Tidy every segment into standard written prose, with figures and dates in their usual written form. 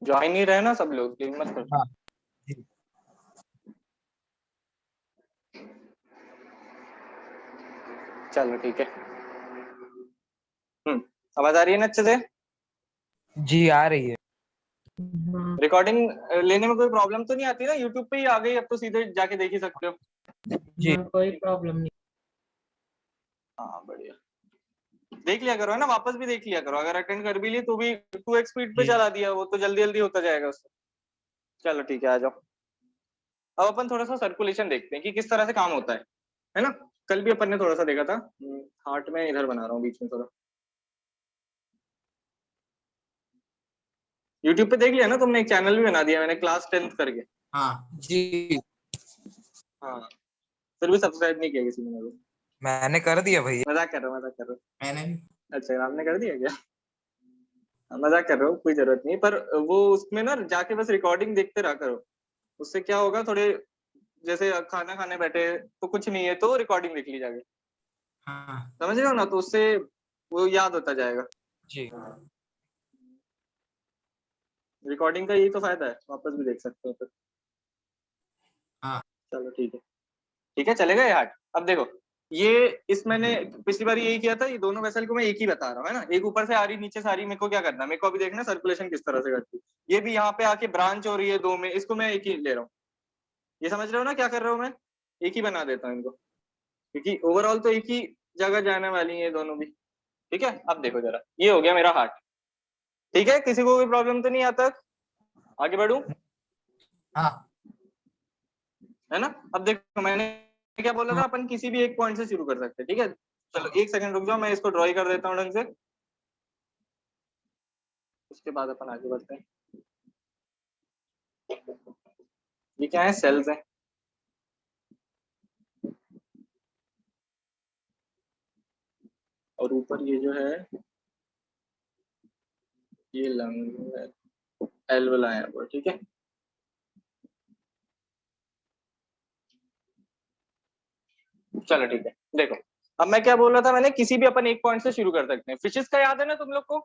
Join ही रहे ना सब लोग, लीव मत कर। हाँ जी। चलो ठीक है। आवाज आ रही है ना अच्छे से? जी आ रही है। रिकॉर्डिंग लेने में कोई प्रॉब्लम तो नहीं आती ना? यूट्यूब पे ही आ गई अब तो, सीधे जाके देख ही सकते हो। जी कोई प्रॉब्लम नहीं। हाँ बढ़िया। देख लिया करो है ना, वापस भी देख लिया करो। अगर अटेंड कर भी लिए तो भी 2x स्पीड पे चला दिया, वो तो जल्दी जल्दी होता जाएगा उससे। चलो ठीक है, आ जाओ। अब अपन थोड़ा सा सर्कुलेशन देखते हैं कि किस तरह से काम होता है ना? कल भी अपन ने थोड़ा सा देखा था। हार्ट में इधर बना रहा हूँ बीच में थोड़ा। यूट्यूब पे देख लिया ना तुमने? एक चैनल भी बना दिया मैंने, क्लास 10th करके। हाँ जी हाँ, फिर भी सब्सक्राइब नहीं किया किसी ने मेरे को। मैंने कर दिया भैया। मजाक कर रहा हूँ, मजाक कर रहा हूँ। मैंने भी। अच्छा, आपने कर दिया क्या? मजाक कर रहा हूँ, कोई जरूरत नहीं। पर वो उसमें ना जाके बस रिकॉर्डिंग देखते रहा करो। उससे क्या होगा, थोड़े जैसे खाना खाने बैठे तो कुछ नहीं है तो रिकॉर्डिंग देख ली जाके, हाँ समझ रहे हो ना? तो उससे वो याद होता जाएगा। जी। रिकॉर्डिंग का यही तो फायदा है, वापस भी देख सकते हो फिर। हाँ चलो ठीक है। ठीक है, चलेगा ये हार्ट। अब देखो, ये इस मैंने पिछली बार यही किया था। ये दोनों वेसल को मैं एक ही बता रहा हूँ है ना, एक ऊपर से आ रही नीचे से आ रही। मेरे को क्या करना है, मेरे को अभी देखना सर्कुलेशन किस तरह से करती है। ये भी यहाँ पे आके ब्रांच हो रही है दो में, इसको मैं एक ही ले रहा हूँ। ये समझ रहे हो ना क्या कर रहा हूँ मैं? एक ही बना देता हूँ इनको, क्योंकि ओवरऑल तो एक ही जगह जाने वाली है दोनों भी। ठीक है, अब देखो जरा, ये हो गया मेरा हार्ट। ठीक है, किसी को कोई प्रॉब्लम तो नहीं आता? आगे बढ़ू हाँ है ना? अब देखो, मैंने क्या बोला था, अपन किसी भी एक पॉइंट से शुरू कर सकते हैं। ठीक है, चलो एक सेकंड रुक जाओ, मैं इसको ड्रॉ कर देता हूँ ढंग से, उसके बाद अपन आगे बढ़ते हैं। ये क्या है, सेल्स है। और ऊपर ये जो है, ये लंग है, एल्वुला है वो। ठीक है, चलो ठीक है। देखो, अब मैं क्या बोल रहा था, मैंने किसी भी अपन एक पॉइंट से शुरू कर सकते हैं। फिशेस का याद है ना तुम लोग को?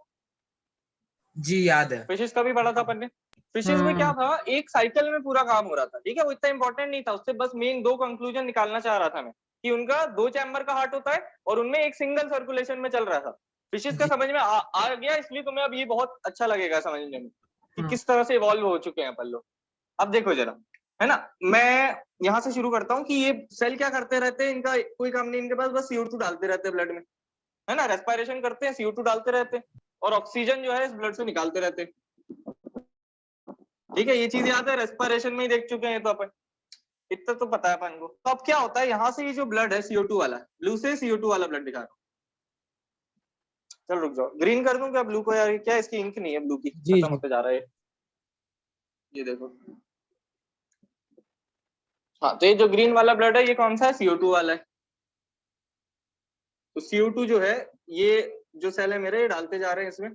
जी याद है। फिशेस का भी पढ़ा था अपन ने। फिशेस में क्या था, एक साइकिल में पूरा काम हो रहा था। ठीक है, वो इतना इंपॉर्टेंट नहीं था, उससे बस मेन दो कंक्लूजन निकालना चाह रहा था मैं, कि उनका दो चैम्बर का हार्ट होता है और उनमें एक सिंगल सर्कुलेशन में चल रहा था। फिशेस का जी समझ में आ गया, इसलिए तुम्हें अब ये बहुत अच्छा लगेगा समझने में कि किस तरह से इवॉल्व हो चुके हैं अपन लोग। अब देखो जरा, है ना? मैं यहाँ से शुरू करता हूँ कि ये सेल क्या करते रहते हैं, इनका कोई काम नहीं, इनके पास बस CO2 डालते रहते हैं ब्लड में, है ना? रेस्पिरेशन करते हैं, CO2 डालते रहते हैं और ऑक्सीजन जो है इस ब्लड से निकालते रहते हैं। ठीक है, ये चीज याद है, रेस्पिरेशन में ही देख चुके हैं तो अपन, इतना तो पता है अपन को। तो अब क्या होता है, यहाँ से ये जो ब्लड है CO2 वाला, ब्लू से CO2 वाला ब्लड दिखा रहा हूँ। चल रुक जाओ, ग्रीन कर दूं क्या ब्लू को? यार क्या इसकी इंक नहीं है ब्लू की, जी खत्म जी। होते जा रहा है ये देखो। हाँ, तो ये जो ग्रीन वाला ब्लड है ये कौन सा है? CO2 वाला है। तो CO2 जो है, ये जो सेल है मेरे, ये डालते जा रहे हैं इसमें,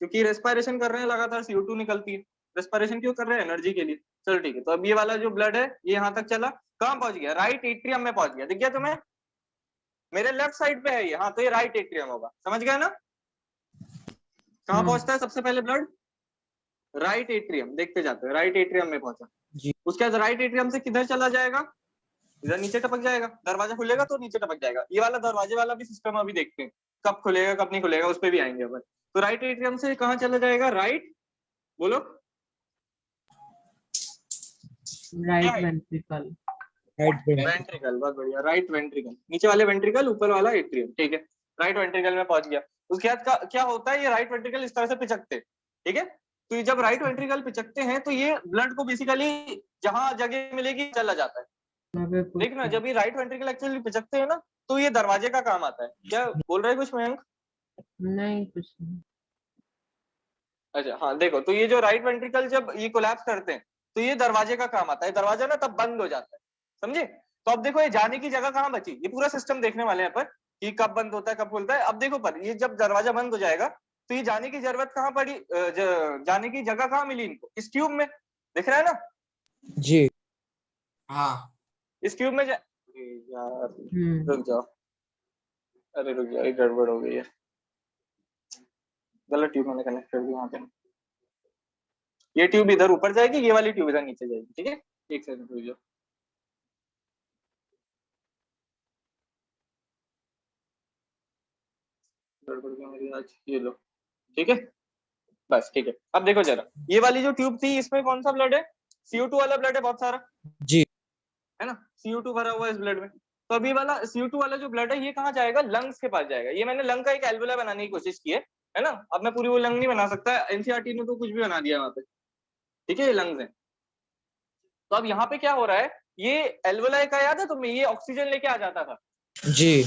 क्योंकि रेस्पिरेशन कर रहे हैं लगातार, CO2 निकलती है। रेस्पिरेशन क्यों कर रहे हैं? एनर्जी के लिए। चलो ठीक है, तो अब ये वाला जो ब्लड है ये यहाँ तक चला, कहाँ पहुंच गया? राइट एट्रियम में पहुंच गया। दिख गया तुम्हें? मेरे लेफ्ट साइड पे है ये, हाँ, तो ये राइट एट्रियम होगा, समझ गया ना? कहाँ पहुंचता है सबसे पहले ब्लड? Right atrium. देखते जाते हैं, राइट एट्रियम में पहुंचा। जी उसके बाद राइट एट्रियम से किधर चला जाएगा? इधर नीचे टपक जाएगा। दरवाजा खुलेगा तो नीचे टपक जाएगा। ये वाला दरवाजे वाला भी सिस्टम अभी देखते हैं, कब खुलेगा कब नहीं खुलेगा, उस पर भी आएंगे अपन। तो राइट एट्रियम से कहाँ चला जाएगा? राइट, बोलो, राइट वेंट्रिकल। Right ventricle. बहुत बढ़िया, राइट वेंट्रिकल। नीचे वाले वेंट्रिकल, ऊपर वाला एट्रियम। ठीक है, राइट वेंट्रिकल में पहुंच गया। उसके बाद क्या होता है, ये राइट वेंट्रिकल इस तरह से पिचकते हैं। ठीक है, तो ये जब राइट वेंट्रिकल पिचकते हैं तो ये ब्लड को बेसिकली जहां जगह मिलेगी चला जाता है। देखना, जब ये राइट वेंट्रिकल एक्चुअली पिचकते हैं ना, तो ये दरवाजे का काम आता है। क्या बोल रहे हैं कुछ मयंक? नहीं कुछ नहीं। अच्छा हाँ, देखो, तो ये जो राइट वेंट्रिकल जब ये कोलैप्स करते हैं तो ये दरवाजे का काम आता है। दरवाजा ना तब बंद हो जाता है, समझे? तो अब देखो, ये जाने की जगह कहाँ बची? ये पूरा सिस्टम देखने वाले हैं पर, कि कब बंद होता है कब खुलता है। अब देखो, पर ये जब दरवाजा बंद हो जाएगा तो ये जाने की जरूरत कहाँ पड़ी, जाने की जगह कहाँ मिली इनको? इस ट्यूब में। दिख रहा है ना? जी। हाँ इस ट्यूब में अरे यार, रुक जाओ, अरे रुक जाओ, ये गड़बड़ हो गई है, गलत ट्यूब मैंने कनेक्ट कर दी वहां पे। ये ट्यूब इधर ऊपर जाएगी, ये वाली ट्यूब इधर नीचे जाएगी। ठीक है, एक सेकंड रुक जाओ। गड़बड़ क्या मेरी आज, ये लो। ठीक है, बस ठीक है। अब देखो जरा, ये वाली जो ट्यूब थी इसमें कौन सा ब्लड है? CO2 वाला ब्लड है बहुत सारा, जी है ना, CO2 भरा हुआ है इस ब्लड में। तो अभी वाला CO2 वाला जो ब्लड है ये कहाँ जाएगा? लंग्स के पास जाएगा। ये मैंने लंग का एक एल्वुला बनाने की कोशिश की है ना। अब मैं पूरी वो लंग नहीं बना सकता, एनसीईआरटी ने तो कुछ भी बना दिया वहां पे। ठीक है, ये लंग्स है। तो अब यहाँ पे क्या हो रहा है, ये एल्वुलाई का याद है तुम्हें, ये ऑक्सीजन लेके आ जाता था। जी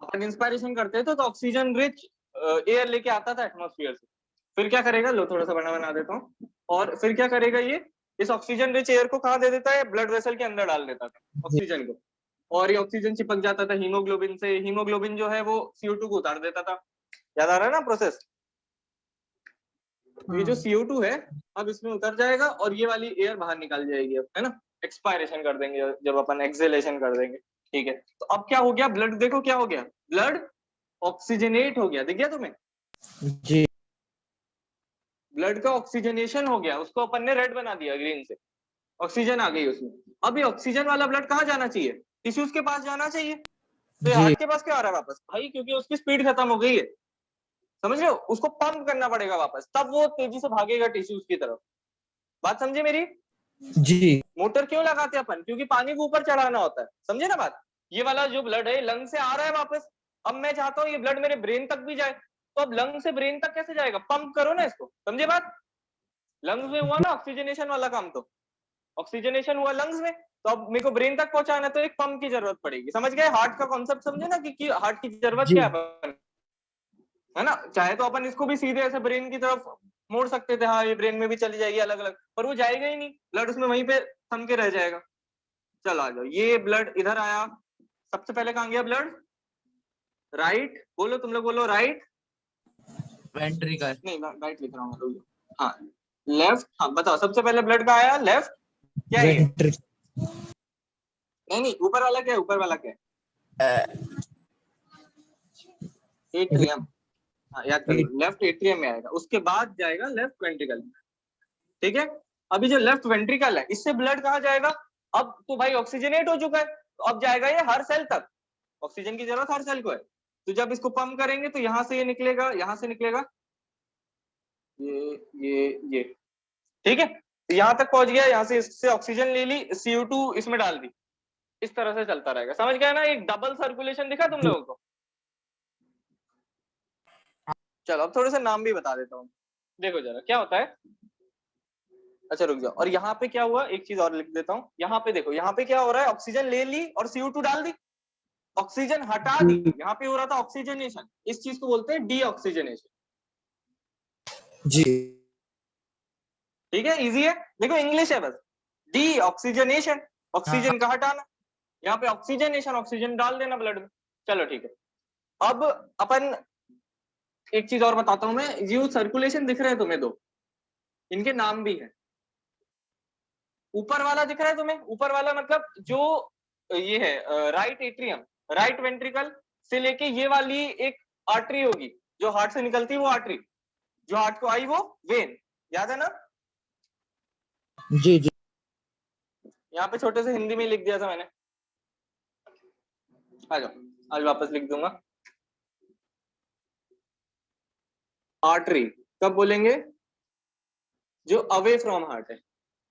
अपन इंस्पायरेशन करते थे तो ऑक्सीजन रिच एयर लेके आता था एटमॉस्फेयर से। फिर क्या करेगा, लो थोड़ा सा बना बना देता हूँ, और फिर क्या करेगा ये, इस ऑक्सीजन रिच एयर को कहाँ दे देता है? ब्लड वेसल के अंदर डाल देता था ऑक्सीजन को, और ये ऑक्सीजन चिपक जाता था हीमोग्लोबिन से। हीमोग्लोबिन जो है वो CO2 को उतार देता था। याद आ रहा है ना प्रोसेस? ये जो CO2 है अब इसमें उतर जाएगा और ये वाली एयर बाहर निकाल जाएगी अब, है ना। एक्सपायरेशन कर देंगे जब अपन एक्सेलेशन कर देंगे। ठीक है, तो अब क्या हो गया, ब्लड देखो क्या हो गया, ब्लड ऑक्सीजनेट हो गया। दिख गया तुम्हें? जी ब्लड का ऑक्सीजनेशन हो गया, उसको अपन ने रेड बना दिया ग्रीन से, ऑक्सीजन आ गई उसमें। अब ये ऑक्सीजन वाला ब्लड कहाँ जाना चाहिए? टिश्यूज के पास जाना चाहिए। तो जी हार्ट के पास क्यों आ रहा है वापस भाई? क्योंकि उसकी स्पीड खत्म हो गई है, समझ रहे हो? उसको पंप करना पड़ेगा वापस, तब वो तेजी से भागेगा टिश्यूज की तरफ। बात समझे मेरी? जी मोटर क्यों लगाते हैं अपन? क्योंकि पानी को ऊपर चढ़ाना होता है, समझे ना बात। ये वाला जो ब्लड है लंग से आ रहा है वापस। अब मैं चाहता हूँ ये ब्लड मेरे ब्रेन तक भी जाए, तो अब लंग से ब्रेन तक कैसे जाएगा? पंप करो ना इसको, समझे बात। लंग्स में हुआ ना ऑक्सीजनेशन वाला काम, तो ऑक्सीजनेशन हुआ लंग्स में, तो अब मेरे को ब्रेन तक पहुंचाना है तो एक पंप की जरूरत पड़ेगी। समझ गए हार्ट का कॉन्सेप्ट? समझे ना कि हार्ट की जरूरत जी क्या है ना। चाहे तो अपन इसको भी सीधे ऐसे ब्रेन की तरफ मोड़ सकते थे, हाँ ये ब्रेन में भी चली जाएगी अलग अलग, पर वो जाएगा ही नहीं, ब्लड उसमें वहीं पे थम के रह जाएगा। चलो आ जाओ, ये ब्लड इधर आया, सबसे पहले कहाँ गया ब्लड? राइट, बोलो तुम लोग, बोलो राइट। वेंट्रिकल नहीं राइट लिख रहा हूँ, हाँ लेफ्ट। हाँ बताओ, सबसे पहले ब्लड का आया लेफ्ट, क्या है ये? नहीं ऊपर वाला क्या है? ऊपर वाला क्या है? एट्रियम। हाँ याद कर लो, लेफ्ट एट्रियम में आएगा, उसके बाद जाएगा लेफ्ट वेंट्रिकल। ठीक है, अभी जो लेफ्ट वेंट्रिकल है इससे ब्लड कहाँ जाएगा? अब तो भाई ऑक्सीजनेट हो चुका है, तो अब जाएगा ये हर सेल तक। ऑक्सीजन की जरूरत हर सेल को है, तो जब इसको पंप करेंगे तो यहाँ से ये निकलेगा, यहाँ से निकलेगा ये। ठीक है, तो यहाँ तक पहुंच गया, यहाँ से इससे ऑक्सीजन ले ली, CO2 इसमें डाल दी, इस तरह से चलता रहेगा। समझ गया ना? एक डबल सर्कुलेशन दिखा तुम लोगों को? चलो अब थोड़े से नाम भी बता देता हूँ, देखो जरा क्या होता है। अच्छा रुक जाओ, और यहाँ पे क्या हुआ, एक चीज और लिख देता हूँ। यहाँ पे देखो, यहाँ पे क्या हो रहा है, ऑक्सीजन ले ली और CO2 डाल दी, ऑक्सीजन हटा दी। यहाँ पे हो रहा था ऑक्सीजनेशन, इस चीज को बोलते हैं डीऑक्सीजनेशन। जी ठीक है, इजी है, देखो इंग्लिश है बस, डीऑक्सीजनेशन, ऑक्सीजन का हटाना। यहाँ पे ऑक्सीजनेशन, ऑक्सीजन डाल देना ब्लड में। चलो ठीक है, अब अपन एक चीज और बताता हूँ मैं। जो सर्कुलेशन दिख रहे हैं तुम्हें दो, इनके नाम भी है। ऊपर वाला दिख रहा है तुम्हें? ऊपर वाला मतलब जो ये है राइट एट्रियम, राइट वेंट्रिकल से लेके ये वाली एक आर्टरी होगी जो हार्ट से निकलती है, वो आर्टरी जो हार्ट को आई वो वेन, याद है ना? जी जी यहाँ पे छोटे से हिंदी में लिख दिया था मैंने, आ जाओ आज वापस लिख दूंगा। आर्टरी कब बोलेंगे? जो अवे फ्रॉम हार्ट है।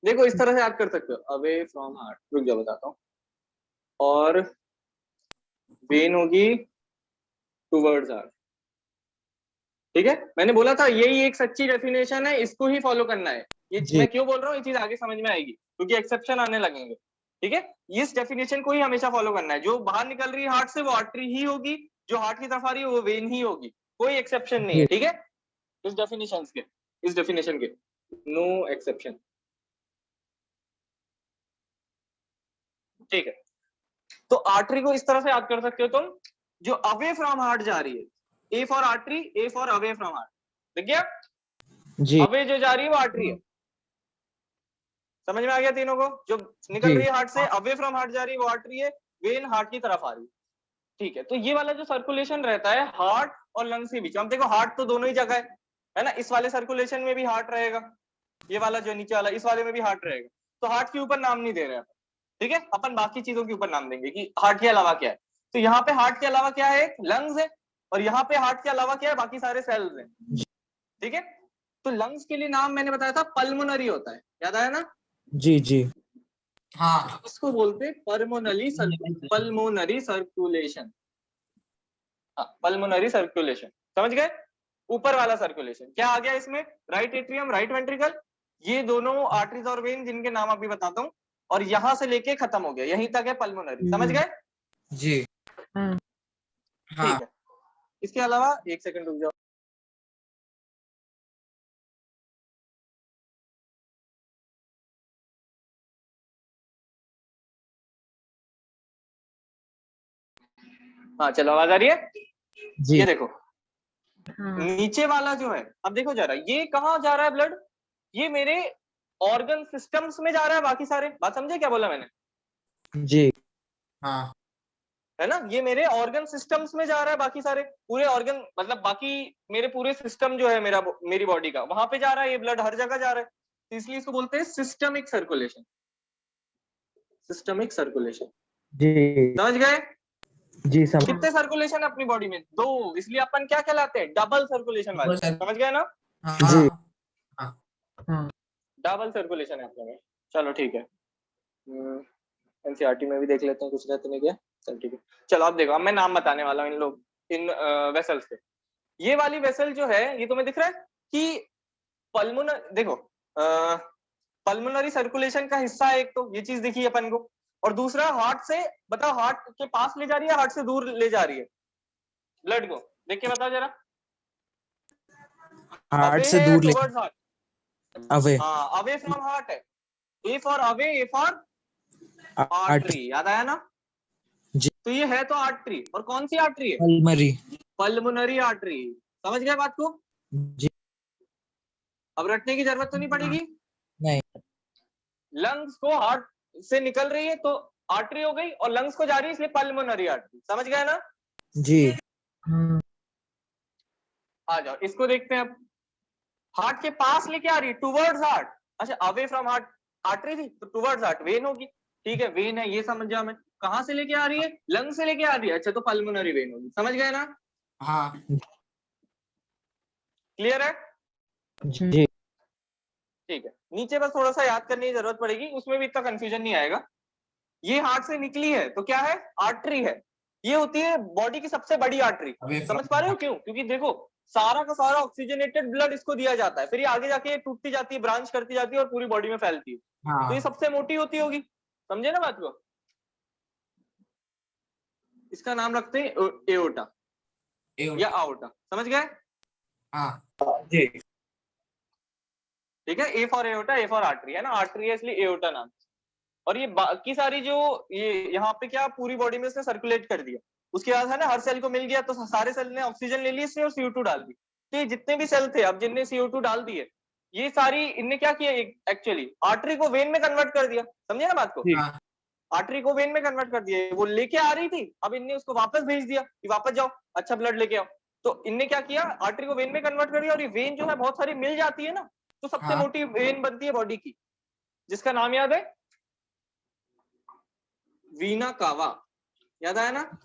देखो इस तरह से याद कर सकते हो, अवे फ्रॉम हार्ट। रुक जाओ बताता हूँ। और वेन होगी टूवर्ड्स हार्ट। ठीक है, मैंने बोला था यही एक सच्ची डेफिनेशन है, इसको ही फॉलो करना है। ये जी मैं क्यों बोल रहा हूँ, ये चीज आगे समझ में आएगी क्योंकि एक्सेप्शन आने लगेंगे। ठीक है, इस डेफिनेशन को ही हमेशा फॉलो करना है। जो बाहर निकल रही है हार्ट से वो आर्टरी ही होगी, जो हार्ट की तरफ आ रही है वो वेन ही होगी, कोई एक्सेप्शन नहीं है। ठीक है, इस डेफिनेशन के नो एक्सेप्शन। ठीक है, तो आर्टरी को इस तरह से याद कर सकते हो तुम, जो अवे फ्रॉम हार्ट जा रही है, ए for artery, A for away from heart. देख गया, जी अवे जो जा रही है वो आर्टरी है। समझ में आ गया तीनों को? जो निकल रही है हार्ट से, अवे फ्रॉम हार्ट जा रही है वो आर्टरी है, वेन हार्ट की तरफ आ रही है। ठीक है, तो ये वाला जो सर्कुलेशन रहता है हार्ट और लंग्स के बीच में, अब देखो हार्ट तो दोनों ही जगह है ना, इस वाले सर्कुलेशन में भी हार्ट रहेगा, ये वाला जो नीचे वाला, इस वाले में भी हार्ट रहेगा। तो हार्ट के ऊपर नाम नहीं दे रहे हैं, ठीक है, अपन बाकी चीजों के ऊपर नाम देंगे कि हार्ट के अलावा क्या है। तो यहाँ पे हार्ट के अलावा क्या है, लंग्स है, और यहाँ पे हार्ट के अलावा क्या है, बाकी सारे सेल्स हैं, ठीक है। तो लंग्स के लिए नाम मैंने बताया था पल्मोनरी होता है, याद आया ना? जी जी हाँ इसको बोलते हैं पल्मोनरी सर्कुलेशन। हाँ, पल्मोनरी सर्कुलेशन, समझ गए? ऊपर वाला सर्कुलेशन क्या आ गया इसमें, राइट एट्रियम, राइट वेंट्रिकल, ये दोनों आर्टरीज और वेन जिनके नाम अभी बताता हूँ, और यहां से लेके खत्म हो गया, यहीं तक है पल्मोनरी, समझ गए? जी हाँ ठीक है। इसके अलावा एक सेकंड रुक जाओ। हाँ चलो, आवाज आ रही है? जी ये देखो हाँ नीचे वाला जो है, अब देखो जरा, ये कहाँ जा रहा है ब्लड, ये मेरे ऑर्गन सिस्टम्स में जा रहा है, बाकी सारे, बात समझे क्या बोला मैंने? जी हाँ है ना, ये मेरे ऑर्गन सिस्टम्स में जा रहा है, बाकी सारे पूरे ऑर्गन, मतलब बाकी मेरे पूरे सिस्टम जो है मेरा, मेरी बॉडी का, वहां पे जा रहा है, ये ब्लड हर जगह जा रहा है, तो इसलिए इसको बोलते हैं सिस्टमिक सर्कुलेशन। सिस्टमिक सर्कुलेशन, जी समझ गए? जी समझ कितने सर्कुलेशन है अपनी बॉडी में? 2, इसलिए अपन क्या कहलाते हैं, डबल सर्कुलेशन वाले, समझ गए ना? जी हाँ डबल सर्कुलेशन है अपने में। चलो ठीक है, एनसीईआरटी में भी देख लेते हैं कुछ रहते नहीं क्या। चल ठीक है, चलो अब देखो, अब मैं नाम बताने वाला हूँ इन लोग, इन वेसल्स के। ये वाली वेसल जो है, ये तुम्हें दिख रहा है कि पल्मोनर, देखो पल्मोनरी सर्कुलेशन का हिस्सा है एक, तो ये चीज दिखी अपन को, और दूसरा हार्ट से, बताओ हार्ट के पास ले जा रही है, हार्ट से दूर ले जा रही है ब्लड को, देख के बताओ जरा। हार्ट अवे से है दूर ले टुवर्ड्स हार्ट? अवे हाँ, अवे फ्रॉम हार्ट है, A for away, A for artery artery, याद आया ना? जी तो ये है तो आर्टरी, और कौन सी आर्टरी है, पल्मरी पल्मोनरी आर्टरी, समझ गए बात को? जी अब रटने की जरूरत तो नहीं पड़ेगी। नहीं लंग्स को हार्ट से निकल रही है तो आर्टरी हो गई, और लंग्स को जा रही है इसलिए पल्मोनरी आर्टरी, समझ गए ना? जी हाँ आ जाओ, इसको देखते हैं अब। हार्ट के पास लेके आ रही है, टुवर्ड्स हार्ट, अच्छा अवे फ्रॉम हार्ट आर्टरी थी, तो टुवर्ड्स हार्ट वेन होगी, ठीक है, वेन है, ये समझ जाओ। मैं कहां से लेके आ रही है, लंग से लेके आ रही है, अच्छा तो पल्मोनरी वेन होगी, समझ गए ना? हाँ क्लियर है? जी ठीक है, नीचे बस थोड़ा सा याद करने की जरूरत पड़ेगी, उसमें भी इतना कंफ्यूजन नहीं आएगा। ये हार्ट से निकली है तो क्या है, आर्टरी है, ये होती है बॉडी की सबसे बड़ी आर्टरी, अवे समझ पा रहे हो क्यों? क्योंकि देखो सारा का सारा ऑक्सीजनेटेड ब्लड इसको दिया जाता है, फिर ये आगे जाके टूटती जाती है, ब्रांच करती जाती है और पूरी बॉडी में फैलती है, तो ये हाँ सबसे मोटी होती होगी, समझे ना बात को? इसका नाम रखते हैं एओर्टा या आओर्टा, समझ गए? हाँ जी ठीक है, ए for aorta, A for artery, है ना, आर्टरी है इसलिए एओर्टा नाम। और ये बाकी सारी जो, ये यहाँ पे क्या पूरी बॉडी में इसने सर्कुलेट कर दिया, उसके बाद है ना हर सेल को मिल गया, तो सारे सेल ने ऑक्सीजन ले ली इससे और CO2 डाल दी, तो ये जितने भी सेल थे, अब जिनने CO2 डाल दिए, ये सारी इनने क्या किया, एक्चुअली आर्टरी को वेन में कन्वर्ट कर दिया, समझे ना बात को? हाँ आर्टरी को वेन में कन्वर्ट कर दिया, वो लेके आ रही थी, अब इनने उसको वापस भेज दिया कि वापस जाओ, अच्छा ब्लड लेके आओ, तो इनने क्या किया, आर्टरी को वेन में कन्वर्ट कर दिया, और ये वेन जो है बहुत सारी मिल जाती है ना, तो सबसे हाँ। मोटी वेन बनती है बॉडी की, जिसका नाम याद है, वीना कावा, याद आया ना?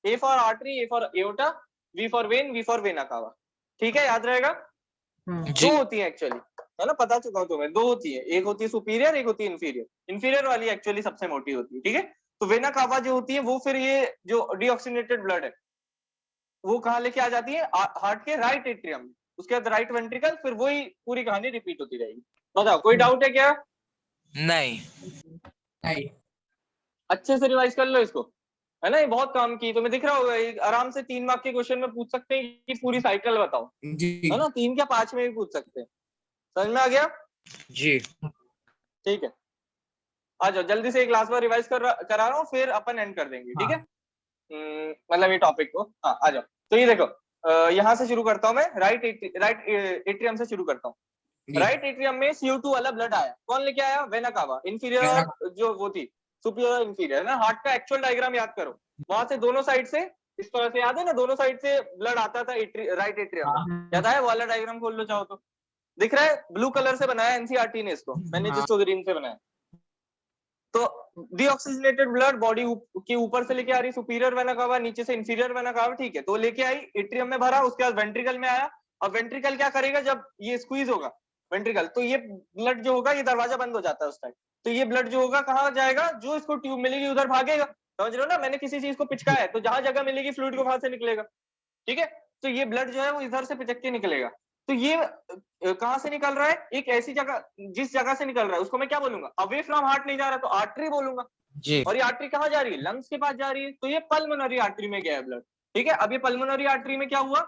A for artery, A for aorta, V for vein, V for vena cava, ठीक है, याद रहेगा? हाँ दो होती है एक्चुअली, है ना, पता चुका हूं तुम्हें, दो होती है, एक होती है सुपीरियर, एक होती है इंफीरियर, इंफीरियर वाली एक्चुअली सबसे मोटी होती है, ठीक है। तो वेना कावा जो होती है वो फिर ये जो डीऑक्सीनेटेड ब्लड है वो कहाँ लेके आ जाती है, हार्ट के राइट एट्रियम में, उसके बाद राइट वेंट्रिकल, फिर वही पूरी कहानी रिपीट होती रहेगी। बताओ कोई डाउट है क्या? नहीं नहीं अच्छे से रिवाइज कर लो इसको, है ना, ये बहुत काम की, तुम्हें दिख रहा होगा, आराम से 3 मार्क के क्वेश्चन में पूछ सकते हैं कि पूरी साइकिल बताओ, जी है ना, 3 क्या 5 में भी पूछ सकते हैं, समझ में आ गया? जी ठीक है, आ जाओ जल्दी से एक क्लास में रिवाइज करा रहा हूँ, फिर अपन एंड कर देंगे, ठीक है? मतलब ये टॉपिक को, हाँ आ जाओ। तो ये देखो, यहाँ से शुरू करता हूँ मैं, राइट एट्रियम से शुरू करता हूँ। जी राइट एट्रियम में CO2 वाला ब्लड आया, कौन लेके आया, वेना कावा, इंफीरियर और जो वो थी सुपीरियर और इंफीरियर ना, हार्ट का एक्चुअल डायग्राम याद करो, वहां से दोनों साइड से इस तरह से, याद है ना, दोनों साइड से ब्लड आता था राइट एट्रियम में, हाँ। याद आया, वो वाला डायग्राम खोल लो चाहो तो, दिख रहा है, ब्लू कलर से बनाया एनसीईआरटी ने इसको, मैंने जिसको ग्रीन से बनाया। तो डीऑक्सीजनेटेड ब्लड बॉडी के ऊपर से लेके आ रही, सुपीरियर वेना कावा, नीचे से इंफीरियर वेना कावा, ठीक है। तो लेके आई, एट्रियम में भरा, उसके बाद वेंट्रिकल में आया। अब वेंट्रिकल क्या करेगा, जब ये स्क्वीज होगा वेंट्रिकल, तो ये ब्लड जो होगा, ये दरवाजा बंद हो जाता है उस टाइम, तो ये ब्लड जो होगा कहाँ जाएगा, जो इसको ट्यूब मिलेगी उधर भागेगा। समझ रहे हो ना, मैंने किसी चीज को पिचकाया है तो जहां जगह मिलेगी फ्लूइड को वहां से निकलेगा, ठीक है। तो ये ब्लड जो है वो इधर से पिचक के निकलेगा। तो ये कहां से निकल रहा है, एक ऐसी जगह, जिस जगह से निकल रहा है उसको मैं क्या बोलूंगा, अवे फ्रॉम हार्ट नहीं जा रहा तो आर्टरी बोलूंगा। जी और ये आर्टरी कहाँ जा रही है, लंग्स के पास जा रही है, तो ये पल्मोनरी आर्टरी में गया है ब्लड, ठीक है। अब ये पल्मोनरी आर्टरी में क्या हुआ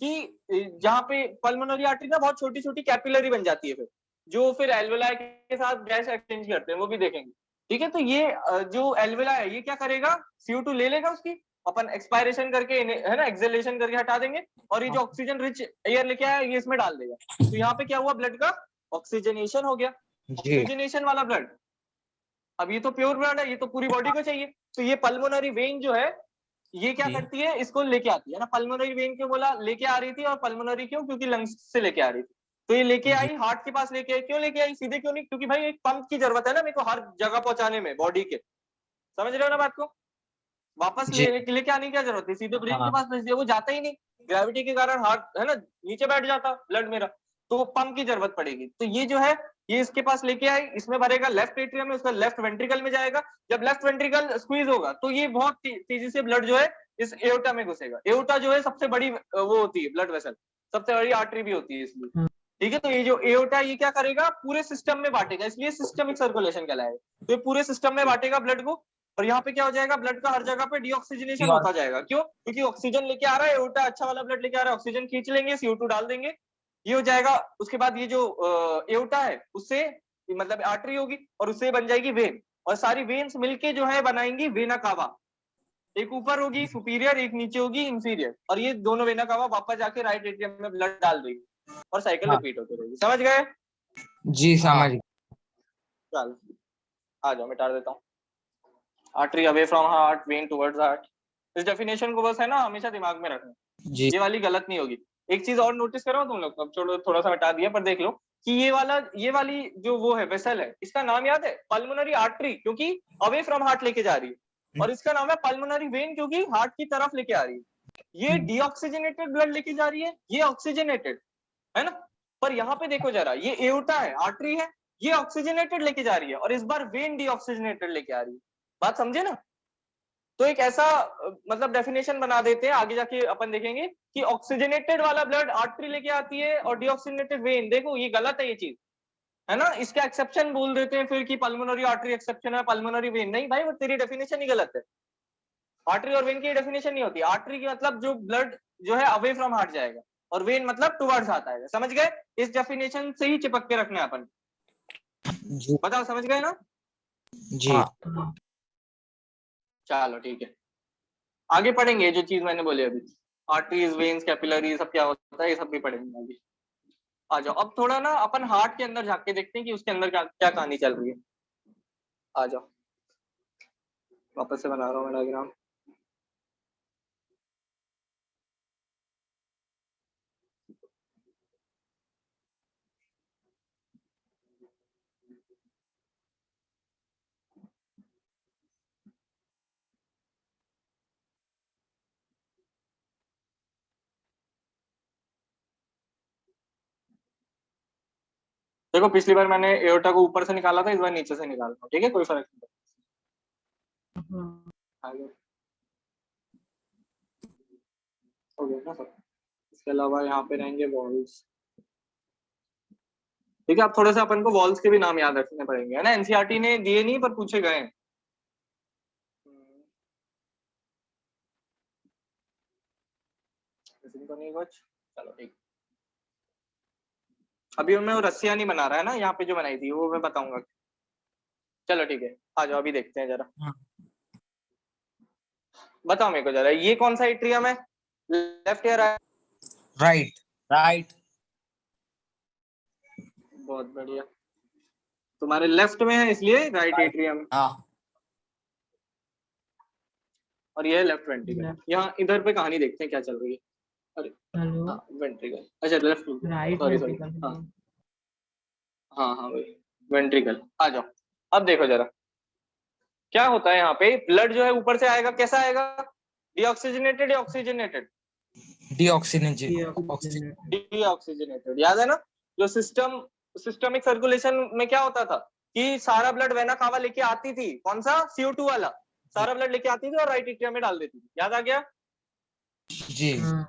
कि जहाँ पे पल्मोनरी आर्टरी ना बहुत छोटी छोटी कैपिलरी बन जाती है, फिर जो फिर एल्वेलाई के साथ गैस एक्सचेंज करते हैं, वो भी देखेंगे, ठीक है। तो ये जो एल्वेला है ये क्या करेगा, CO2 ले लेगा उसकी, अपन एक्सपायरेशन करके है ना, एक्सेलेशन करके हटा देंगे, और ये जो ऑक्सीजन रिच एयर लेके आया ये इसमें डाल देगा। तो यहाँ पे क्या हुआ, ब्लड का ऑक्सीजनेशन हो गया, जी ऑक्सीजनेशन वाला ब्लड। अब ये तो प्योर ब्लड है, ये तो पूरी बॉडी को चाहिए, तो ये पल्मोनरी वेन जो है ये क्या जी। करती है, इसको लेके आती है ना। पल्मोनरी वेन क्यों बोला, लेके आ रही थी, और पल्मोनरी क्यों, क्योंकि लंग्स से लेके आ रही थी। तो ये लेके आई, हार्ट के पास लेके आई, क्यों लेके आई, सीधे क्यों नहीं, क्योंकि भाई एक पंप की जरूरत है ना मेरे को हर जगह पहुंचाने में बॉडी के, समझ रहे हो ना बात को। वापस जी लेके आने की क्या जरूरत है, सीधे ब्रेन के हाँ पास भेज दिया, वो जाता ही नहीं, ग्रेविटी के कारण हार्ट है ना नीचे बैठ जाता ब्लड मेरा, तो पंप की जरूरत पड़ेगी। तो ये जो है ये इसके पास लेके आई, इसमें भरेगा लेफ्ट एट्रियम में, उसका लेफ्ट वेंट्रिकल में जाएगा। जब लेफ्ट वेंट्रिकल स्क्वीज होगा तो ये बहुत तेजी से ब्लड जो है इस एओर्टा में घुसेगा। एओर्टा जो है सबसे बड़ी वो होती है ब्लड वेसल, सबसे बड़ी आर्टरी भी होती है इसलिए, ठीक है। तो ये जो एओर्टा ये क्या करेगा, पूरे सिस्टम में बांटेगा, इसलिए सिस्टमिक सर्कुलेशन कहलाएगा। तो ये पूरे सिस्टम में बांटेगा ब्लड को, और यहाँ पे क्या हो जाएगा, ब्लड का हर जगह पे डीऑक्सीजनेशन होता जाएगा। क्यों, क्योंकि ऑक्सीजन लेके आ रहा है, एओर्टा अच्छा वाला ब्लड लेके आ रहा है, ऑक्सीजन खींच लेंगे, CO2 डाल देंगे, ये हो जाएगा। उसके बाद ये जो एओर्टा है उससे मतलब आर्टरी होगी, और उससे बन जाएगी वेन, और सारी वेन्स मिलके जो है बनाएंगी वेना कावा। एक ऊपर होगी सुपीरियर, एक नीचे होगी इंफीरियर, और ये दोनों वेना कावा वापस जाके राइट एट्रियम में ब्लड डाल देगी, और साइकिल हाँ रिपीट होती रहेगी। समझ गए, जी समझ चल आ जाओ मिटा देता हूँ। Artery away from heart, when towards heart, इस डेफिनेशन को बस है ना हमेशा दिमाग में रखना, जी ये वाली गलत नहीं होगी। एक चीज और नोटिस करो तुम लोग, अब छोड़ो थोड़ा सा हटा दिया, पर देख लो कि ये वाली जो वो है वेसल है, इसका नाम याद है, पल्मोनरी आर्टरी, क्योंकि अवे फ्रॉम हार्ट लेके जा रही है, और इसका नाम है पल्मोनरी वेन, क्योंकि हार्ट की तरफ लेके आ रही है। ये डीऑक्सीजनेटेड ब्लड लेके जा रही है, ये ऑक्सीजनेटेड है ना। पर यहाँ पे देखो जरा, ये एओर्टा है, आर्टरी है, ये ऑक्सीजनेटेड लेके जा रही है, और इस बार वेन डीऑक्सीजनेटेड लेके आ रही है। बात समझे ना। तो एक ऐसा मतलब डेफिनेशन बना देते हैं, आगे जाके अपन देखेंगे कि ऑक्सीजनेटेड वाला ब्लड आर्टरी लेके आती है, और डीऑक्सीजनेटेड वेन। देखो ये गलत है ये चीज, है ना। इसका एक्सेप्शन बोल देते हैं फिर कि पल्मोनरी आर्टरी एक्सेप्शन है, पल्मोनरी वेन नहीं भाई, वो तेरी डेफिनेशन ही गलत है। आर्टरी और वेन की डेफिनेशन नहीं होती। आर्टरी की मतलब जो ब्लड जो है अवे फ्रॉम हार्ट जाएगा, और वेन मतलब टुवर्ड्स हार्ट आएगा। समझ गए, इस डेफिनेशन से ही चिपक के रखना है अपन। जी बताओ समझ गए ना। जी हाँ, चलो ठीक है, आगे पढ़ेंगे जो चीज मैंने बोली अभी, आर्टरीज, वेन्स, कैपिलरी, सब क्या होता है, ये सब भी पढ़ेंगे आगे। आ जाओ, अब थोड़ा ना अपन हार्ट के अंदर झांक के देखते हैं कि उसके अंदर क्या क्या कहानी चल रही है। आ जाओ, वापस से बना रहा हूँ मैं डायग्राम। देखो पिछली बार मैंने एओर्टा को ऊपर से निकाला था, इस बार नीचे से निकाल रहा हूँ, ठीक है, कोई फर्क नहीं हाँ, पड़ता। आगे हो गया ना सब। इसके अलावा यहाँ पे रहेंगे वॉल्स, ठीक है। अब थोड़ा सा अपन को वॉल्स के भी नाम याद रखने पड़ेंगे, है ना। एनसीईआरटी ने दिए नहीं पर पूछे गए हैं। तो नहीं कुछ, चलो ठीक। अभी मैं वो रस्सियां नहीं बना रहा है ना, यहाँ पे जो बनाई थी वो मैं बताऊंगा। चलो ठीक है, आ जाओ अभी देखते हैं जरा। बताओ मेरे को जरा, ये कौन सा एट्रियम है, लेफ्ट या राइट? राइट राइट बहुत बढ़िया, तुम्हारे लेफ्ट में है इसलिए राइट एट्रियम, हाँ और ये है लेफ्ट वेंट्रिकल। Left. यहाँ इधर पे कहानी देखते हैं क्या चल रही है। अरे हेलो, हाँ वेंट्रिकल, अच्छा लेफ्ट, राइट सॉरी वेंट्रिकल। हाँ हाँ हाँ भाई, वेंट्रिकल। आ जाओ, अब देखो जरा क्या होता है यहाँ पे। ब्लड जो है ऊपर से आएगा, कैसा आएगा? डीऑक्सीजनेटेड या ऑक्सीजनेटेड? डीऑक्सीजनेटेड। डीऑक्सीजनेटेड, याद है ना? जो सिस्टमिक सर्कुलेशन में क्या होता था कि सारा ब्लड वेना कावा लेके आती थी, कौन सा? CO2 वाला, सारा ब्लड लेके आती थी और राइट एट्रियम में डाल देती थी। याद आ गया? जी हाँ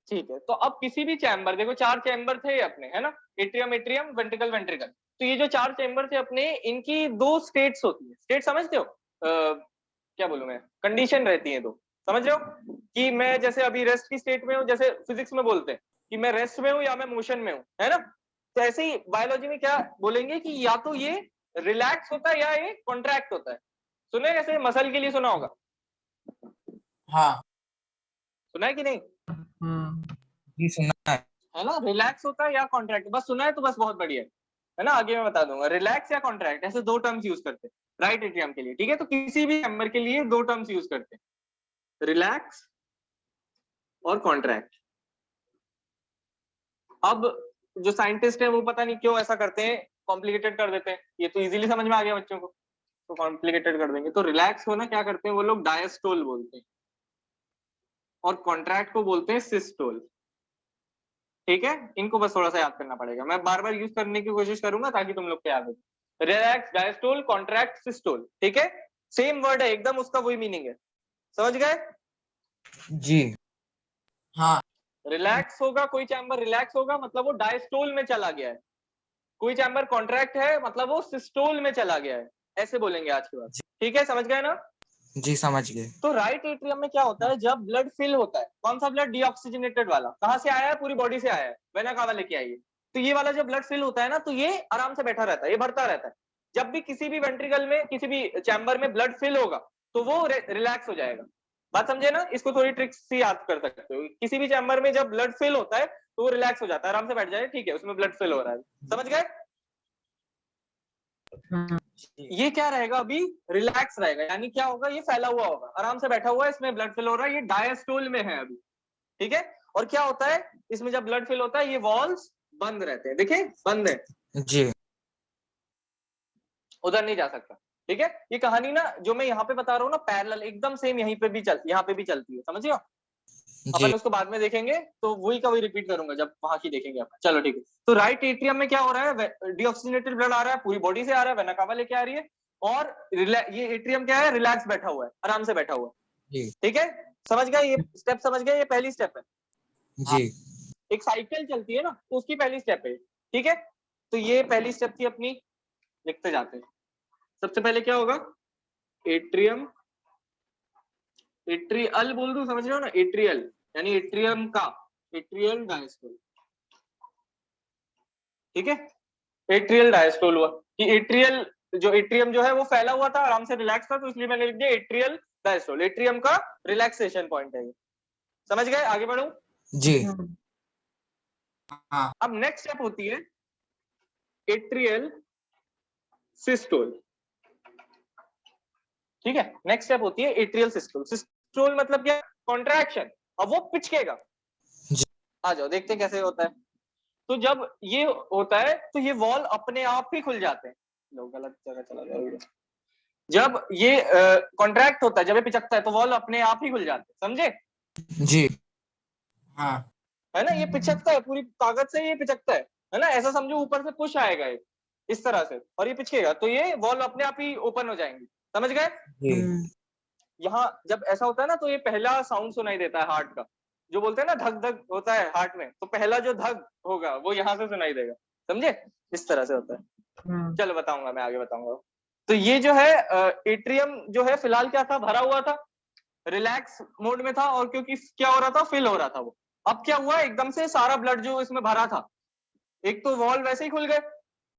ठीक है, तो अब किसी भी चैम्बर, देखो 4 चैम्बर थे अपने, है ना? Atrium, atrium, ventricle, ventricle. तो ये जो 4 चैम्बर थे अपने, इनकी 2 स्टेट्स होती है। स्टेट समझते हो? क्या बोलूं मैं, कंडीशन रहती है 2, समझ रहे हो? कि मैं जैसे अभी रेस्ट की स्टेट में हूँ, जैसे फिजिक्स में बोलते हैं कि मैं रेस्ट में हूँ या मैं मोशन में हूँ, है ना? तो ऐसे ही बायोलॉजी में क्या बोलेंगे कि या तो ये रिलैक्स होता है या ये कॉन्ट्रैक्ट होता है। सुने, जैसे मसल के लिए सुना होगा, हाँ सुना है कि नहीं? हाँ जी सुना है ना? रिलैक्स होता है या कॉन्ट्रैक्ट, बस सुना है तो बस बहुत बढ़िया है ना? आगे मैं बता दूंगा। रिलैक्स या कॉन्ट्रैक्ट, ऐसे 2 टर्म्स यूज करते हैं राइट एट्रियम के लिए, ठीक है? तो किसी भी चैम्बर के लिए 2 टर्म्स यूज करते हैं, रिलैक्स और कॉन्ट्रैक्ट। अब जो साइंटिस्ट है वो पता नहीं क्यों ऐसा करते हैं, कॉम्प्लिकेटेड कर देते हैं। ये तो इजीली समझ में आ गया बच्चों को, तो कॉम्प्लिकेटेड कर देंगे। तो रिलैक्स होना क्या करते हैं वो लोग, डायस्टोल बोलते हैं, और कॉन्ट्रैक्ट को बोलते हैं सिस्टोल। ठीक है, इनको बस थोड़ा सा याद करना पड़ेगा, मैं बार बार यूज करने की कोशिश करूंगा ताकि तुम लोग को याद हो। रिलैक्स, डायस्टोल, कॉन्ट्रैक्ट, सिस्टोल, ठीक है? सेम वर्ड है एकदम, उसका वही मीनिंग है, समझ गए? जी हाँ रिलैक्स होगा कोई चैम्बर, रिलैक्स होगा मतलब वो डायस्टोल में चला गया है। कोई चैम्बर कॉन्ट्रैक्ट है मतलब वो सिस्टोल में चला गया है। ऐसे बोलेंगे आज के बाद, ठीक है? समझ गए ना? जी समझ गए। तो राइट एट्रियम में क्या होता है, जब ब्लड फिल होता है, कौन सा ब्लड? डीऑक्सीजनेटेड वाला। कहां से आया है? पूरी बॉडी से आया है, वेना कावा लेके आई है। तो ये वाला जब ब्लड फिल होता है ना, तो ये आराम से बैठा रहता है, ये भरता रहता है। जब भी किसी भी वेंट्रिकल में, किसी भी चैम्बर में ब्लड फिल होगा तो वो रिलैक्स हो जाएगा। बात समझे ना? इसको थोड़ी ट्रिक्स से याद कर सकते हो। किसी भी चैम्बर में जब ब्लड फिल होता है तो वो रिलैक्स हो जाता है, आराम से बैठ जाए, ठीक है? उसमें ब्लड फिल हो रहा है, समझ गए? हाँ ये क्या रहेगा अभी? रिलैक्स रहेगा, यानी क्या होगा? ये फैला हुआ होगा, आराम से बैठा हुआ है, इसमें ब्लड फिल हो रहा है, ये डायस्टोल में है अभी, ठीक है? और क्या होता है इसमें जब ब्लड फिल होता है, ये वॉल्स बंद रहते हैं, देखिए बंद है, जी उधर नहीं जा सकता, ठीक है? ये कहानी ना जो मैं यहाँ पे बता रहा हूँ ना, पैरेलल एकदम सेम यहीं पे भी यहाँ पे भी चलती है, समझिए? अपन जी उसको बाद में देखेंगे, तो वही का वही रिपीट करूंगा जब वहां की देखेंगे अपन। चलो ठीक है। तो राइट एट्रियम में क्या हो रहा है? डीऑक्सीजनेटेड ब्लड आ रहा है, पूरी बॉडी से आ रहा है, वेना कावा लेके आ रही है, और ये एट्रियम क्या है? रिलैक्स बैठा हुआ है, आराम से बैठा हुआ है, जी ठीक है? समझ गए? ये स्टेप समझ गए? ये पहली स्टेप है। जी एक साइकिल चलती है ना, तो उसकी पहली स्टेप है, ठीक है? तो ये पहली स्टेप थी अपनी, लिखते जाते हैं। सबसे पहले क्या होगा? एट्रियम, एट्रियल बोल दूं, समझ रहे हो ना? एट्रियल यानी एट्रियम का, एट्रियल डायस्टोल, ठीक है? एट्रियल डायस्टोल हुआ कि एट्रियल, जो एट्रियम जो है वो फैला हुआ था, आराम से रिलैक्स था, तो इसलिए मैंने लिख दिया एट्रियल डायस्टोल। एट्रियम का रिलैक्सेशन पॉइंट है ये, समझ गए? आगे बढ़ू? जी हाँ हाँ अब नेक्स्ट स्टेप होती है एट्रियल सिस्टोल, ठीक है? नेक्स्ट स्टेप होती है एट्रियल सिस्टोल। सिस्टोल मतलब क्या? कॉन्ट्रैक्शन। अब वो पिचकेगा, जी आ जाओ देखते हैं कैसे होता है। तो जब ये होता है तो ये वॉल अपने आप ही खुल जाते हैं। लो, गलत जगह चला गया। जब ये कॉन्ट्रैक्ट होता है, जब ये पिचकता है, तो वॉल अपने आप ही खुल जाते हैं, समझे? जी हाँ है ना? ये पिचकता है, पूरी ताकत से ये पिचकता है ना? ऐसा समझो ऊपर से पुश आएगा एक, इस तरह से, और ये पिचकेगा, तो ये वॉल अपने आप ही ओपन हो जाएंगी, समझ गए? जी यहाँ जब ऐसा होता है ना, तो ये पहला साउंड सुनाई देता है हार्ट का, जो बोलते हैं ना धक धक होता है हार्ट में, तो पहला जो धक होगा वो यहाँ से सुनाई देगा, समझे? इस तरह से होता है। हाँ चलो बताऊंगा, मैं आगे बताऊंगा। तो ये जो है एट्रियम जो है फिलहाल क्या था? भरा हुआ था, रिलैक्स मोड में था, और क्योंकि क्या हो रहा था? फिल हो रहा था वो। अब क्या हुआ? एकदम से सारा ब्लड जो इसमें भरा था, एक तो वॉल वैसे ही खुल गए,